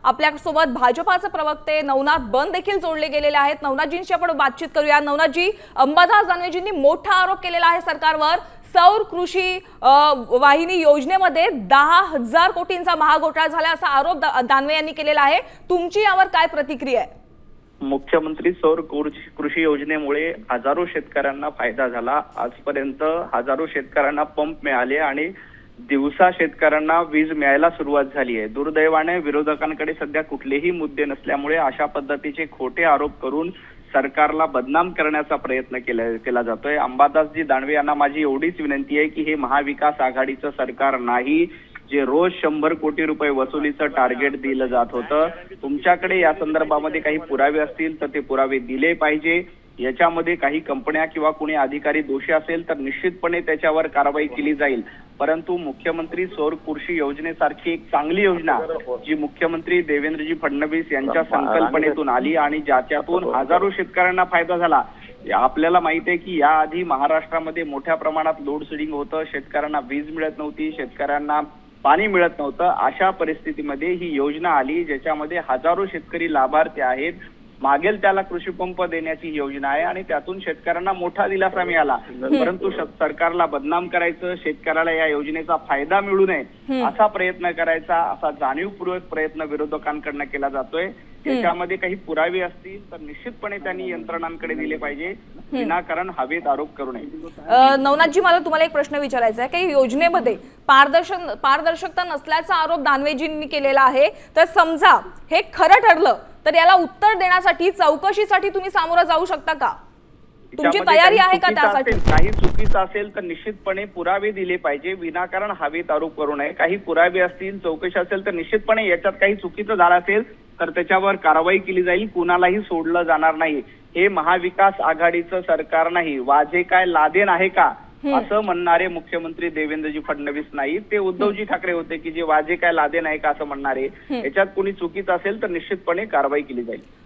आपल्यासोबत भाजपाचे प्रवक्ते नवनाथ बन देखील जोडले गेलेले आहेत। नवनाथजींशी आपण बातचीत करूया। नवनाथजी, अंबादास दानवेजींनी मोठा आरोप केलेला आहे सरकारवर। सौर कृषी वाहिनी योजनेमध्ये 10,000 कोटींचा महाघोटाळा झाला असा आरोप दानवे यांनी केलेला आहे। तुमची यावर काय प्रतिक्रिया आहे? मुख्यमंत्री सौर कृषी योजनेमुळे हजारो शेतकऱ्यांना फायदा झाला। आजपर्यंत हजारो शेतकऱ्यांना पंप मिळाले आणि दिवसा शेतकऱ्यांना वीज मिळायला सुरुवात झाली आहे। दुर्दैवाने विरोधकांकडे सध्या कुठलेही मुद्दे नसल्यामुळे अशा पद्धतीचे खोटे आरोप करून सरकारला बदनाम करण्याचा प्रयत्न केला जातोय। अंबादासजी दानवे यांना माझी एवढीच विनंती आहे की हे महाविकास आघाडीचं सरकार नाही जे रोज 100 कोटी रुपये वसुलीचं टार्गेट दिलं जात होतं। तुमच्याकडे या संदर्भामध्ये काही पुरावे असतील तर ते पुरावे दिले पाहिजे। याच्यामध्ये काही कंपन्या किंवा कोणी अधिकारी दोषी असेल तर निश्चितपणे त्याच्यावर कारवाई केली जाईल। परंतु मुख्यमंत्री सौर कृषी योजनेसारखी एक चांगली योजना जी मुख्यमंत्री देवेंद्रजी फडणवीस यांच्या संकल्पनेतून आली आणि ज्याच्यातून हजारो शेतकऱ्यांना फायदा झाला। आपल्याला माहिती आहे की याआधी महाराष्ट्रामध्ये मोठ्या प्रमाणात लोड शेडिंग होतं, शेतकऱ्यांना वीज मिळत नव्हती, शेतकऱ्यांना पाणी मिळत नव्हतं। अशा परिस्थितीमध्ये ही योजना आली ज्याच्यामध्ये हजारो शेतकरी लाभार्थी आहेत। मागेल त्याला कृषी पंप देण्याची योजना आहे आणि त्यातून शेतकऱ्यांना मोठा दिलासा मिळाला। परंतु सरकारला बदनाम करायचं, शेतकऱ्याला या योजनेचा फायदा मिळू नये असा प्रयत्न करायचा, असा जाणीवपूर्वक प्रयत्न विरोधकांकडून केला जातोय। याच्यामध्ये काही पुरावे असतील तर निश्चितपणे त्यांनी यंत्रणांकडे दिले पाहिजे, विनाकारण हवेत आरोप करू नये। नवनाथजी, मला तुम्हाला एक प्रश्न विचारायचा आहे की योजनेमध्ये पारदर्शकता नसल्याचा आरोप दानवेजींनी केलेला आहे। तर समजा हे खरं ठरलं तर याला उत्तर देण्यासाठी चौकशीसाठी तुम्ही सामोरं जाऊ शकता का? तुमची तयारी आहे का त्यासाठी? काही चुकीचं असेल तर निश्चितपणे पुरावे दिले पाहिजे, विनाकारण हवेत आरोप करू नये। काही पुरावे असतील, चौकशी असेल तर निश्चितपणे याच्यात काही चुकीचं झालं असेल तर त्याच्यावर कारवाई केली जाईल, कुणालाही सोडलं जाणार नाही। हे महाविकास आघाडीचं सरकार नाही, वाजे काय लादेन आहे का असं म्हणणारे मुख्यमंत्री देवेंद्रजी फडणवीस नाही, ते उद्धवजी ठाकरे होते की जे वाजे काय लादेन आहे का असं म्हणणारे। याच्यात कोणी चुकीचं असेल तर निश्चितपणे कारवाई केली जाईल।